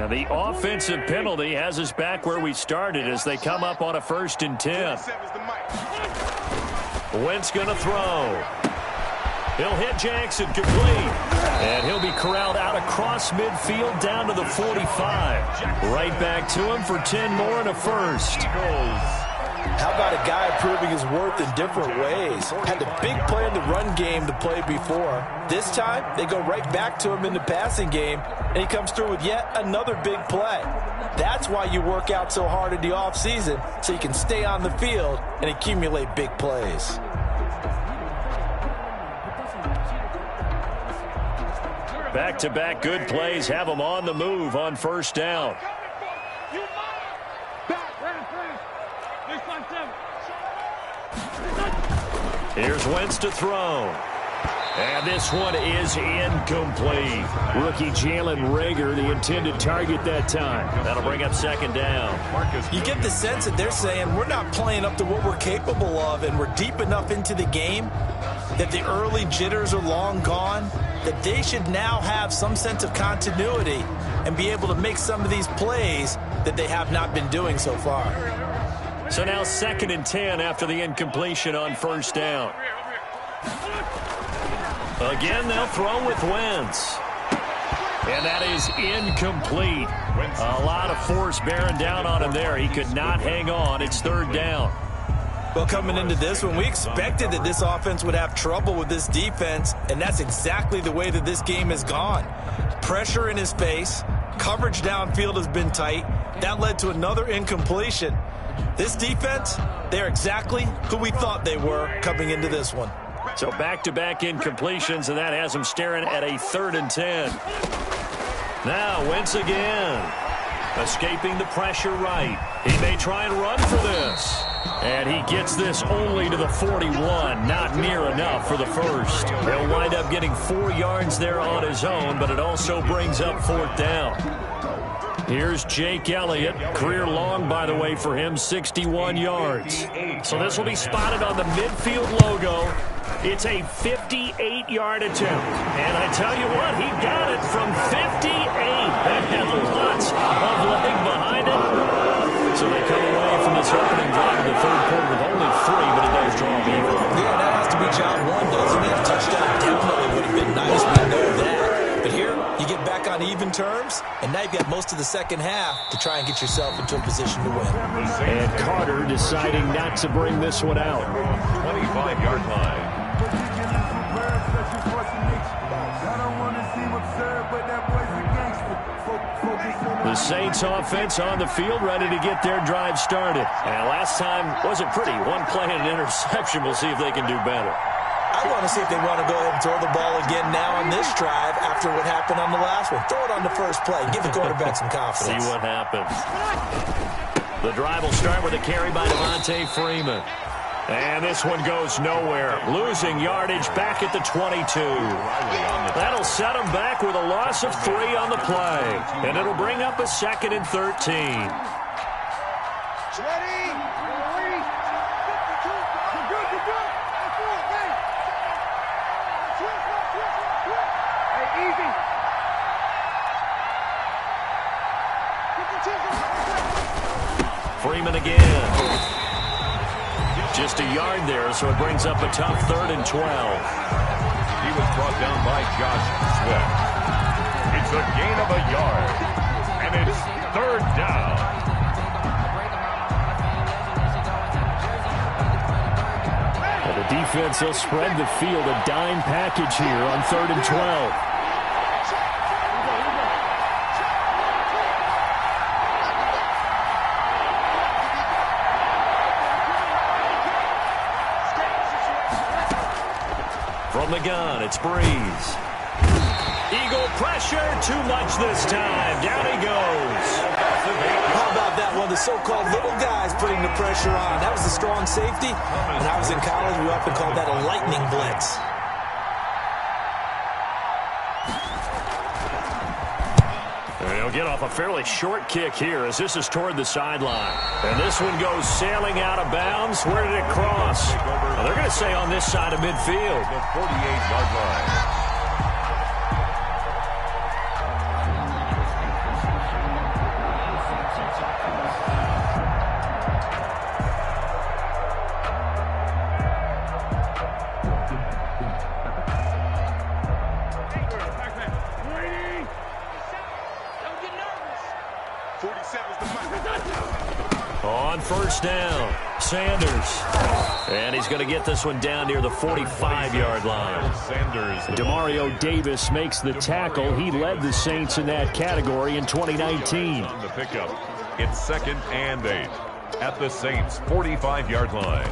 And the offensive penalty has us back where we started as they come up on a 1st and 10. Wentz going to throw. He'll hit Jackson complete. And he'll be corralled out across midfield down to the 45. Right back to him for 10 more and a first. How about a guy proving his worth in different ways? Had a big play in the run game to play before. This time, they go right back to him in the passing game, and he comes through with yet another big play. That's why you work out so hard in the offseason, so you can stay on the field and accumulate big plays. Back-to-back good plays have them on the move on 1st down. Here's Wentz to throw. And this one is incomplete. Rookie Jalen Reagor, the intended target that time. That'll bring up 2nd down. You get the sense that they're saying we're not playing up to what we're capable of, and we're deep enough into the game that the early jitters are long gone, that they should now have some sense of continuity and be able to make some of these plays that they have not been doing so far. So now 2nd and 10 after the incompletion on 1st down. Again, they'll throw with Wentz. And that is incomplete. A lot of force bearing down on him there. He could not hang on. It's 3rd down. Well, coming into this one, we expected that this offense would have trouble with this defense, and that's exactly the way that this game has gone. Pressure in his face. Coverage downfield has been tight. That led to another incompletion. This defense, they're exactly who we thought they were coming into this one. So back-to-back incompletions, and that has them staring at a 3rd and 10. Now Wentz again. Escaping the pressure right. He may try and run for this. And he gets this only to the 41. Not near enough for the first. He'll wind up getting 4 yards there on his own, but it also brings up 4th down. Here's Jake Elliott. Career long, by the way, for him, 61 yards. So this will be spotted on the midfield logo. It's a 58-yard attempt. And I tell you what, he got it from 58. That had lots of leg behind it. So they come away from this opening drive in the 3rd quarter with only 3, but it does draw them even. Yeah, that has to be job 1, doesn't it? Touchdown definitely would have been nice. We know that. But here, you get back on even terms, and now you've got most of the 2nd half to try and get yourself into a position to win. And Carter deciding not to bring this one out. 25-yard line. The Saints offense on the field, ready to get their drive started. And last time wasn't pretty. 1 play and an interception. We'll see if they can do better. I want to see if they want to go ahead and throw the ball again now on this drive after what happened on the last one. Throw it on the first play. Give the quarterback some confidence. See what happens. The drive will start with a carry by Devontae Freeman. And this one goes nowhere. Losing yardage back at the 22. That'll set them back with a loss of 3 on the play. And it'll bring up a 2nd and 13. Freeman again. Just a yard there, so it brings up a tough 3rd and 12. He was brought down by Josh Sweat. It's a gain of a yard, and it's 3rd down. And the defense will spread the field, a dime package here on 3rd and 12. From the gun, it's Breeze. Eagle pressure, too much this time. Down he goes. How about that one? The so-called little guys putting the pressure on. That was a strong safety. When I was in college, we often called that a lightning blitz. He'll get off a fairly short kick here as this is toward the sideline. And this one goes sailing out of bounds. Where did it cross? Well, they're going to say on this side of midfield. The 48-yard line. On first down, Sanders. And he's going to get this one down near the 45-yard line. Sanders. Demario Davis makes the tackle. He led the Saints in that category in 2019. On the pickup, it's 2nd and 8 at the Saints' 45-yard line.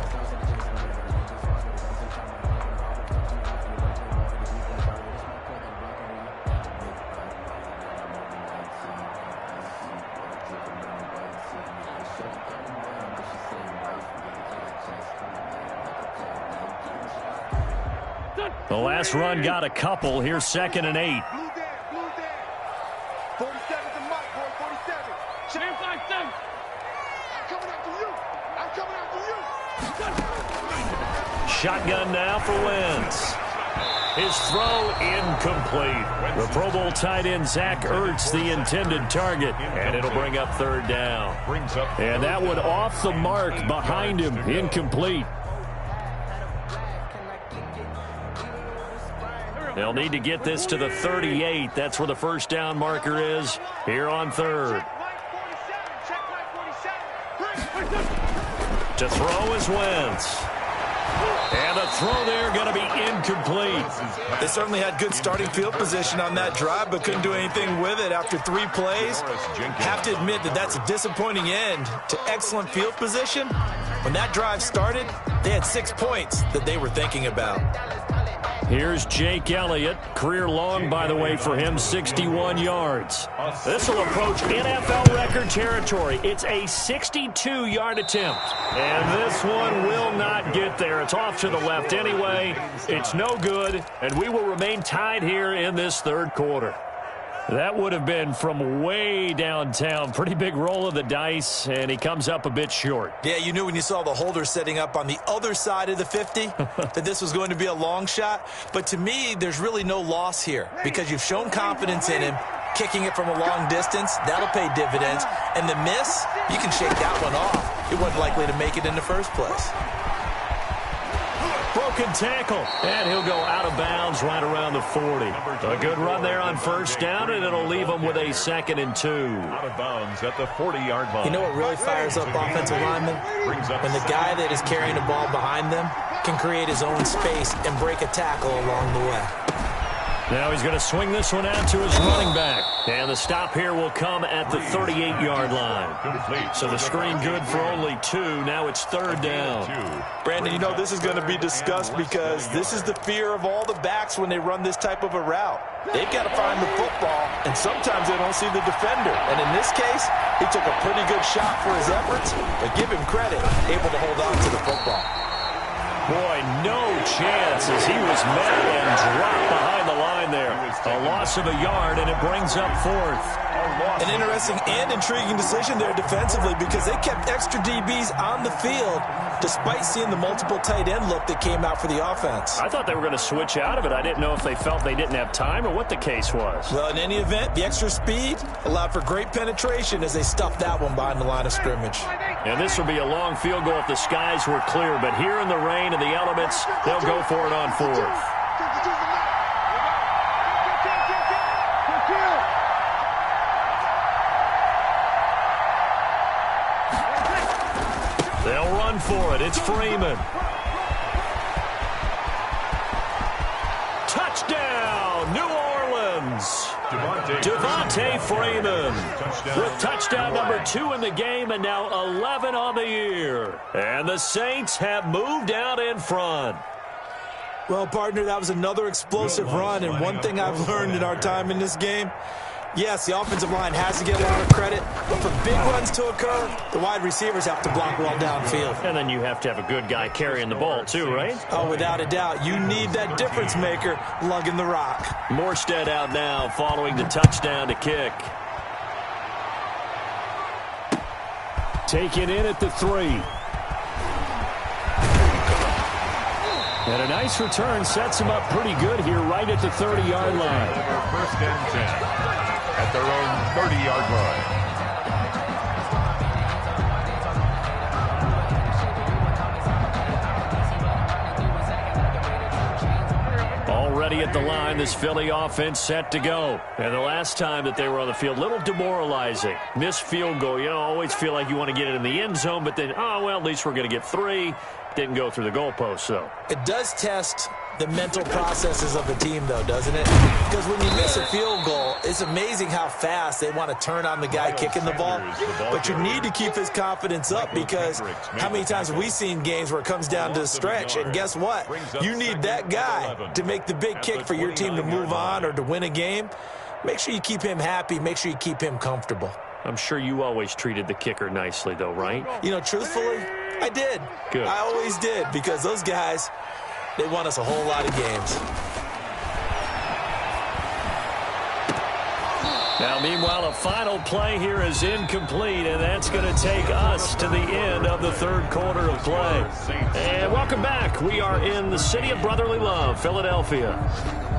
The last run got a couple. Here's 2nd and 8. 47's the mic, boy, 47. Change 57. I'm coming after you. I'm coming after you. Shotgun now for Wentz. His throw incomplete. The Pro Bowl tight end Zach Ertz, the intended target, and it'll bring up 3rd down. And that one off the mark behind him, incomplete. They'll need to get this to the 38. That's where the first down marker is here on 3rd. To throw is Wentz. And the throw there going to be incomplete. They certainly had good starting field position on that drive, but couldn't do anything with it after 3 plays. Have to admit that that's a disappointing end to excellent field position. When that drive started, they had 6 points that they were thinking about. Here's Jake Elliott. Career long, by the way, for him, 61 yards. This will approach NFL record territory. It's a 62-yard attempt. And this one will not get there. It's off to the left anyway. It's no good, and we will remain tied here in this 3rd quarter. That would have been from way downtown. Pretty big roll of the dice, and he comes up a bit short. Yeah, you knew when you saw the holder setting up on the other side of the 50 that this was going to be a long shot. But to me, there's really no loss here because you've shown confidence in him. Kicking it from a long distance, that'll pay dividends. And the miss, you can shake that one off. It wasn't likely to make it in the first place. Broken tackle, and he'll go out of bounds right around the 40. A good run there on first down, and it'll leave him with a 2nd and 2. Out of bounds at the 40-yard line. You know what really fires up offensive linemen? When the guy that is carrying the ball behind them can create his own space and break a tackle along the way. Now he's going to swing this one out to his running back. And the stop here will come at the 38-yard line. So the screen good for only 2. Now it's 3rd down. Brandon, you know this is going to be discussed because this is the fear of all the backs when they run this type of a route. They've got to find the football, and sometimes they don't see the defender. And in this case, he took a pretty good shot for his efforts, but give him credit, able to hold on to the football. Boy, no chance as he was met and dropped behind the line there. A loss of a yard, and it brings up 4th. An interesting and intriguing decision there defensively because they kept extra DBs on the field despite seeing the multiple tight end look that came out for the offense. I thought they were going to switch out of it. I didn't know if they felt they didn't have time or what the case was. Well, in any event, the extra speed allowed for great penetration as they stuffed that one behind the line of scrimmage. And this would be a long field goal if the skies were clear, but here in the rain and the elements, they'll go for it on 4th. They'll run for it. It's Freeman. Touchdown, New Orleans. Devontae Freeman with touchdown number 2 in the game and now 11 on the year. And the Saints have moved out in front. Well, partner, that was another explosive run, and one thing I've learned in our time in this game, yes, the offensive line has to get a lot of credit, but for big runs to occur, the wide receivers have to block well downfield. And then you have to have a good guy carrying the ball too, right? Oh, without a doubt. You need that difference maker lugging the rock. Morstead out now following the touchdown to kick. Taken in at the 3. And a nice return sets him up pretty good here right at the 30-yard line. 1st and 10 at their own 30-yard line. ready at the line. This Philly offense set to go. And the last time that they were on the field, a little demoralizing. Missed field goal. You know, always feel like you want to get it in the end zone, but then, oh, well, at least we're going to get 3. Didn't go through the goalpost, though. It does test the mental processes of a team, though, doesn't it? Because when you miss a field goal, it's amazing how fast they want to turn on the guy kicking the ball. But you need to keep his confidence up, because how many times have we seen games where it comes down to the stretch, and guess what? You need that guy to make the big kick for your team to move on or to win a game. Make sure you keep him happy. Make sure you keep him comfortable. I'm sure you always treated the kicker nicely, though, right? You know, truthfully, I did. Good. I always did, because those guys, they won us a whole lot of games. Now, meanwhile, a final play here is incomplete, and that's going to take us to the end of the third quarter of play. And welcome back. We are in the city of brotherly love, Philadelphia.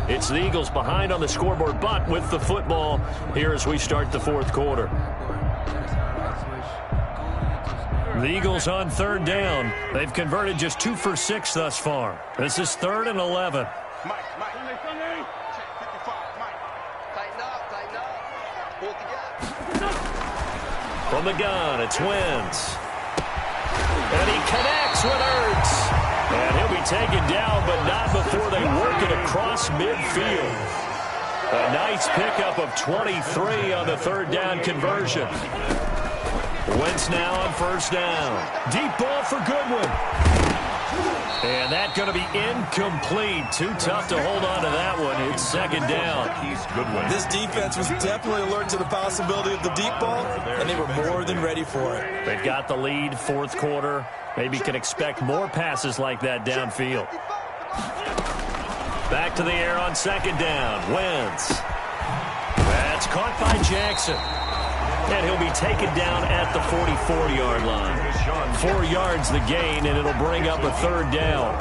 It's the Eagles behind on the scoreboard, but with the football here as we start the fourth quarter. The Eagles on third down. They've converted just 2 for 6 thus far. This is 3rd and 11. From the gun, it's Wentz. And he connects with Ertz. And he'll be taken down, but not before they work it across midfield. A nice pickup of 23 on the third down conversion. Wentz now on first down. Deep ball for Goodwin. And that's going to be incomplete. Too tough to hold on to that one. It's second down. This defense was definitely alert to the possibility of the deep ball, and they were more than ready for it. They've got the lead, fourth quarter. Maybe can expect more passes like that downfield. Back to the air on second down. Wentz. That's caught by Jackson. And he'll be taken down at the 44-yard line. 4 yards the gain, and it'll bring up a third down.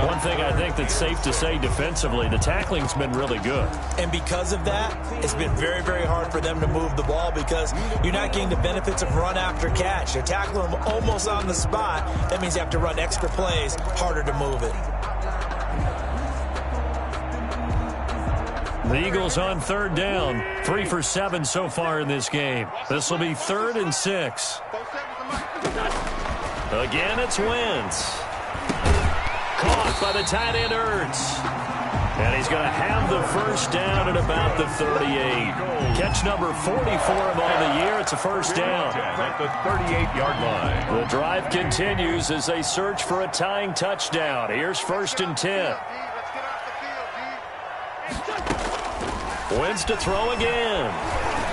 One thing I think that's safe to say defensively, the tackling's been really good. And because of that, it's been very, very hard for them to move the ball, because you're not getting the benefits of run after catch. They're tackling them almost on the spot. That means you have to run extra plays, harder to move it. The Eagles on third down, 3 for 7 so far in this game. This will be 3rd and 6. Again, it's Wentz. Caught by the tight end Ertz. And he's going to have the first down at about the 38. Catch number 44 of on the year. It's a first down. At the 38-yard line. The drive continues as they search for a tying touchdown. Here's 1st and 10. Wentz to throw again.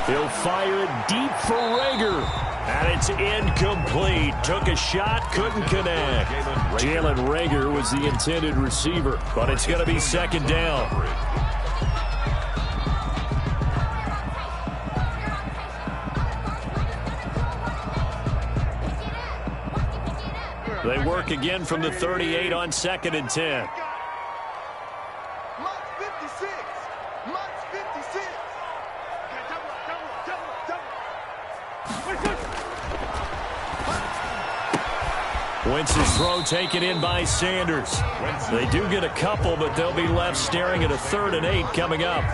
He'll fire it deep for Rager. And it's incomplete. Took a shot, couldn't connect. Jalen Rager was the intended receiver, but it's going to be second down. They work again from the 38 on 2nd and 10. Wentz's throw taken in by Sanders. They do get a couple, but they'll be left staring at a 3rd and 8 coming up.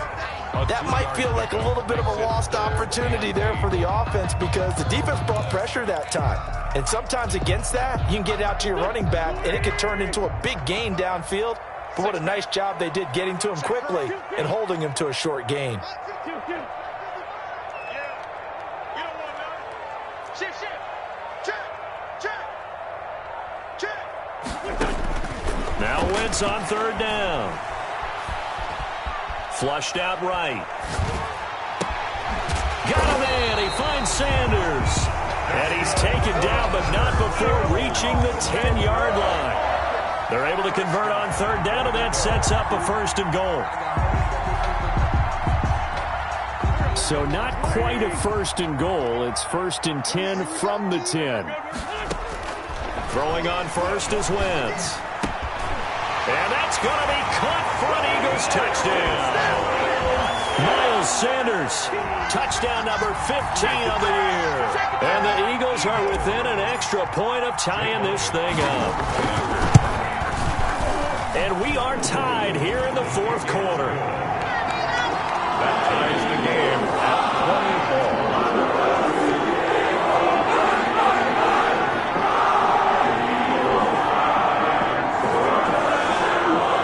That might feel like a little bit of a lost opportunity there for the offense, because the defense brought pressure that time. And sometimes against that, you can get out to your running back, and it could turn into a big gain downfield. But what a nice job they did getting to him quickly and holding him to a short gain. Now Wentz on third down. Flushed out right. Got him in. He finds Sanders. And he's taken down, but not before reaching the 10-yard line. They're able to convert on third down, and that sets up a 1st and goal. So not quite a 1st and goal. It's 1st and 10 from the 10. Throwing on first is Wentz. And that's going to be caught for an Eagles touchdown. Miles Sanders, touchdown number 15 of the year. And the Eagles are within an extra point of tying this thing up. And we are tied here in the fourth quarter. That ties the game at 24.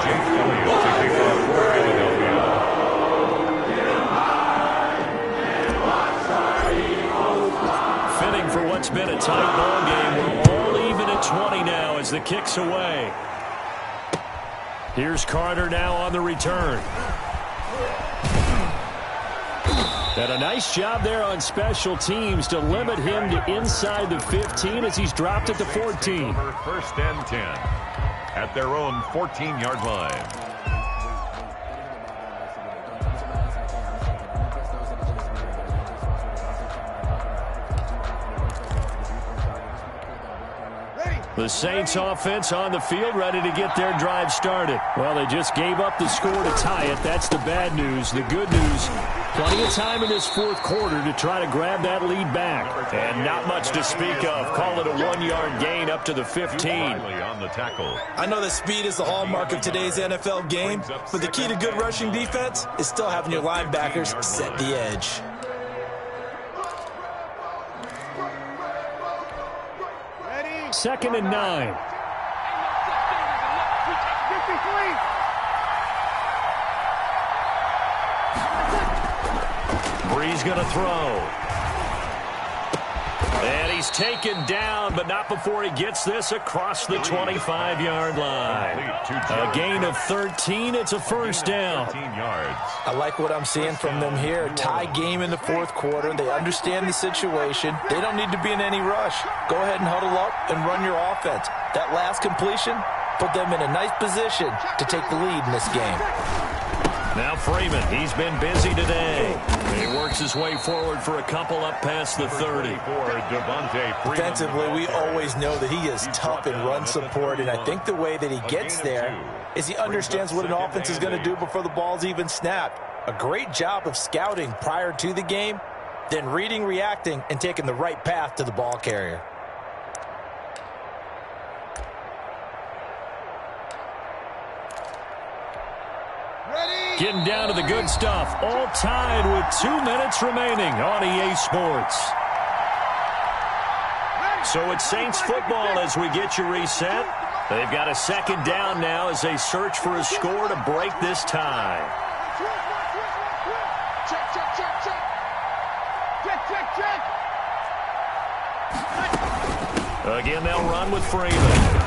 Jake Elliott to kick off for Philadelphia. Fitting for what's been a tight ball game. We're all even at 20 now as the kick's away. Here's Carter now on the return. And a nice job there on special teams to limit him to inside the 15 as he's dropped at the 14. First and 10 at their own 14-yard line. The Saints offense on the field, ready to get their drive started. Well, they just gave up the score to tie it. That's the bad news. The good news, plenty of time in this fourth quarter to try to grab that lead back. And not much to speak of. Call it a 1-yard gain up to the 15. On the tackle. I know that speed is the hallmark of today's NFL game, but the key to good rushing defense is still having your linebackers set the edge. Second and 9. Bree's going to throw. And he's taken down, but not before he gets this across the 25-yard line. A gain of 13. It's a first down. 13 yards. I like what I'm seeing from them here. Tie game in the fourth quarter. They understand the situation. They don't need to be in any rush. Go ahead and huddle up and run your offense. That last completion put them in a nice position to take the lead in this game. Now Freeman, he's been busy today. He works his way forward for a couple up past the 30. Defensively, we always know that he is tough in run support, and I think the way that he gets there is he understands what an offense is going to do before the ball's even snapped. A great job of scouting prior to the game, then reading, reacting, and taking the right path to the ball carrier. Getting down to the good stuff. All tied with 2 minutes remaining on EA Sports. So it's Saints football as we get you reset. They've got a second down now as they search for a score to break this tie. Again, they'll run with Freeman.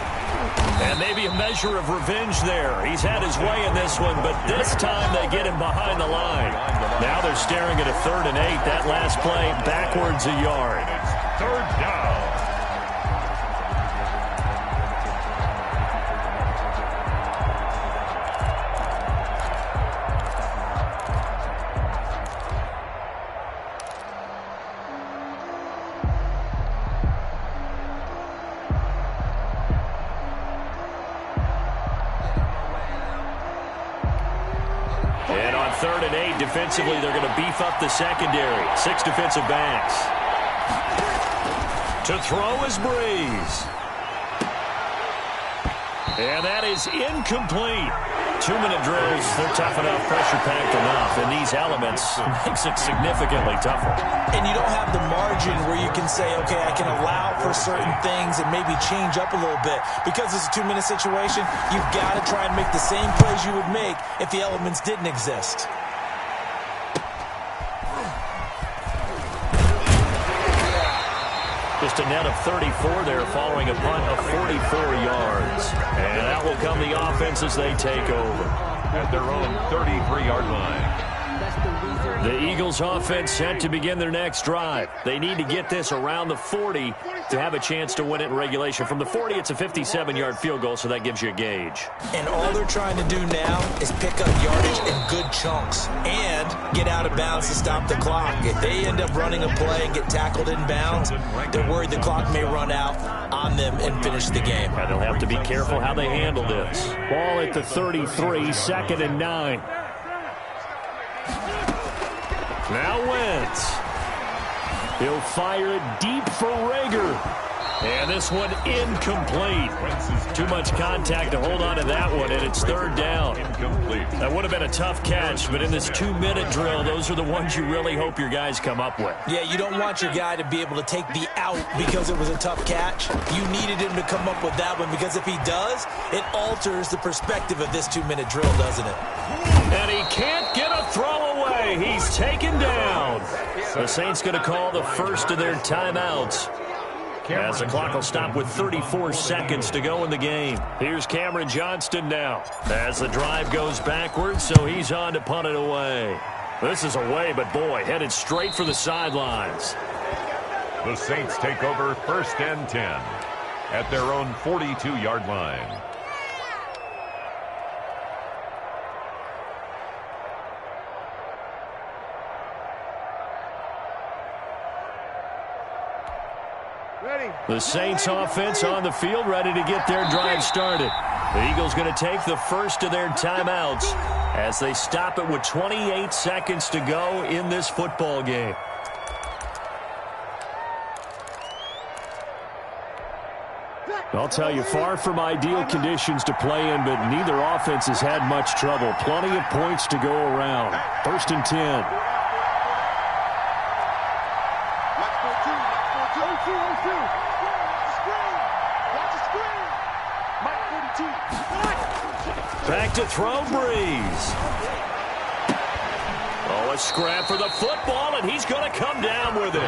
And maybe a measure of revenge there. He's had his way in this one, but this time they get him behind the line. Now they're staring at a 3rd and 8. That last play backwards a yard. Third down. Defensively, they're going to beef up the secondary. 6 defensive backs. To throw is Breeze. And that is incomplete. 2-minute drills, they're tough enough, pressure-packed enough, and these elements makes it significantly tougher. And you don't have the margin where you can say, okay, I can allow for certain things and maybe change up a little bit. Because it's a 2-minute situation, you've got to try and make the same plays you would make if the elements didn't exist. Just a net of 34 there following a punt of 44 yards. And that will come the offense as they take over. At their own 33-yard line. The Eagles offense set to begin their next drive. They need to get this around the 40 to have a chance to win it in regulation. From the 40, it's a 57-yard field goal, so that gives you a gauge. And all they're trying to do now is pick up yardage in good chunks and get out of bounds to stop the clock. If they end up running a play and get tackled in bounds, they're worried the clock may run out on them and finish the game. And they'll have to be careful how they handle this. Ball at the 33, 2nd and 9. Now Wentz. He'll fire it deep for Rager. And this one incomplete. Too much contact to hold on to that one, and it's third down. Incomplete. That would have been a tough catch, but in this 2-minute drill, those are the ones you really hope your guys come up with. Yeah, you don't want your guy to be able to take the out because it was a tough catch. You needed him to come up with that one, because if he does, it alters the perspective of this 2-minute drill, doesn't it? And he can't get a throw away. He's taken down. The Saints going to call the first of their timeouts, as the clock will stop with 34 seconds to go in the game. Here's Cameron Johnston now as the drive goes backwards, so he's on to punt it away. This is away, but boy, headed straight for the sidelines. The Saints take over 1st and 10 at their own 42-yard line. The Saints offense on the field, ready to get their drive started. The Eagles going to take the first of their timeouts as they stop it with 28 seconds to go in this football game. I'll tell you, far from ideal conditions to play in, but neither offense has had much trouble. Plenty of points to go around. 1st and 10. Back to throw, Breeze. Oh, a scrap for the football, and he's going to come down with it.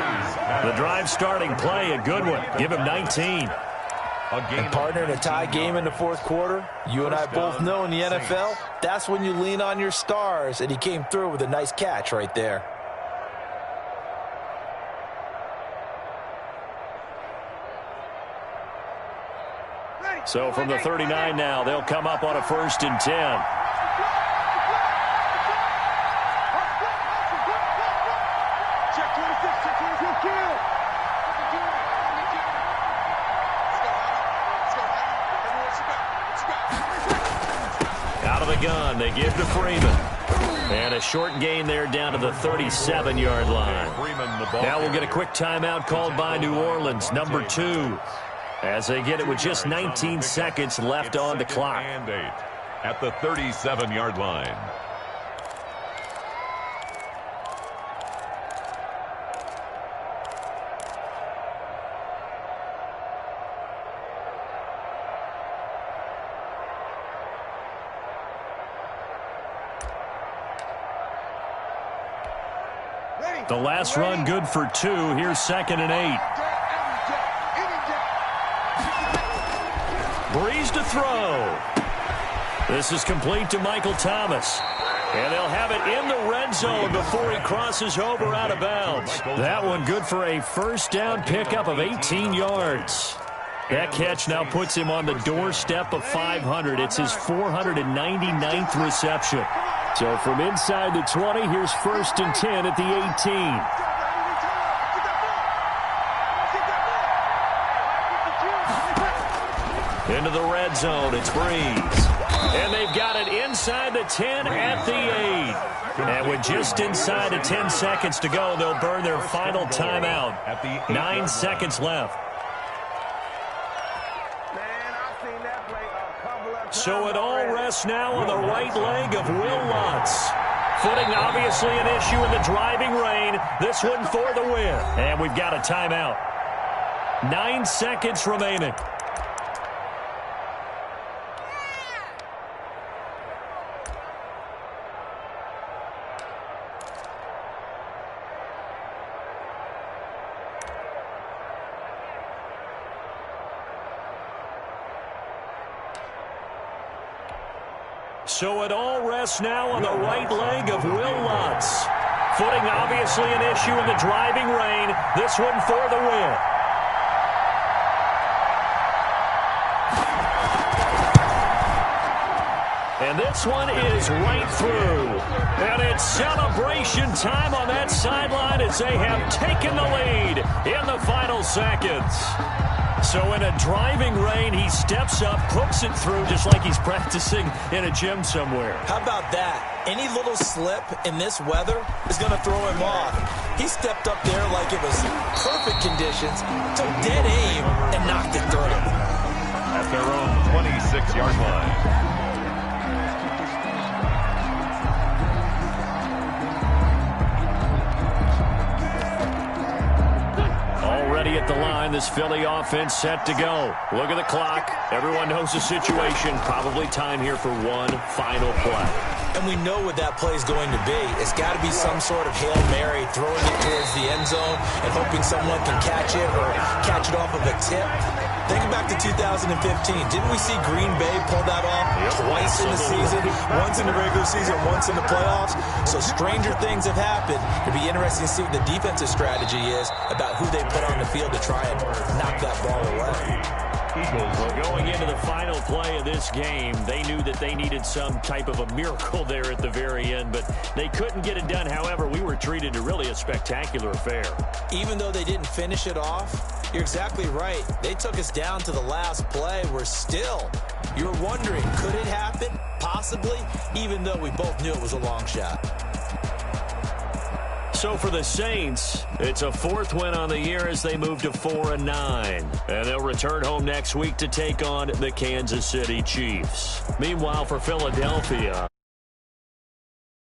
The drive starting play, a good one. Give him 19. And partner, in a tie game in the fourth quarter, you and I both know in the NFL, that's when you lean on your stars, and he came through with a nice catch right there. So from the 39 now, they'll come up on a 1st and 10. Out of the gun, they give to Freeman. And a short gain there down to the 37-yard line. Now we'll get a quick timeout called by New Orleans, number 2. As they get it with just 19 seconds left on the clock. And 8 at the 37-yard line. The last run good for 2. Here's 2nd and 8. Breeze to throw. This is complete to Michael Thomas. And they'll have it in the red zone before he crosses over out of bounds. That one good for a first down pickup of 18 yards. That catch now puts him on the doorstep of 500. It's his 499th reception. So from inside the 20, here's 1st and 10 at the 18. Into the red zone, it's Breeze. And they've got it inside the 10 at the 8. And with just inside of 10 seconds to go, they'll burn their final timeout. 9 seconds left. So it all rests now on the right leg of Will Lutz. Footing obviously an issue in the driving rain. This one for the win. And we've got a timeout. 9 seconds remaining. So it all rests now on the right leg of Will Lutz. Footing obviously an issue in the driving rain. This one for the win. And this one is right through. And it's celebration time on that sideline as they have taken the lead in the final seconds. So in a driving rain, he steps up, puts it through just like he's practicing in a gym somewhere. How about that? Any little slip in this weather is going to throw him off. He stepped up there like it was perfect conditions, took dead aim, and knocked it through. At their own 26-yard line. Already at the line, this Philly offense set to go. Look at the clock. Everyone knows the situation. Probably time here for one final play. And we know what that play is going to be. It's got to be some sort of Hail Mary, throwing it towards the end zone and hoping someone can catch it or catch it off of a tip. Think back to 2015. Didn't we see Green Bay pull that off twice in the season? Once in the regular season, once in the playoffs. So stranger things have happened. It'll be interesting to see what the defensive strategy is about who they put on the field to try and knock that ball away. Well, going into the final play of this game, they knew that they needed some type of a miracle there at the very end, but they couldn't get it done. However, we were treated to really a spectacular affair. Even though they didn't finish it off, you're exactly right. They took us down to the last play. You're wondering, could it happen? Possibly, even though we both knew it was a long shot. So for the Saints, it's a 4th win on the year as they move to 4-9. And they'll return home next week to take on the Kansas City Chiefs. Meanwhile, for Philadelphia...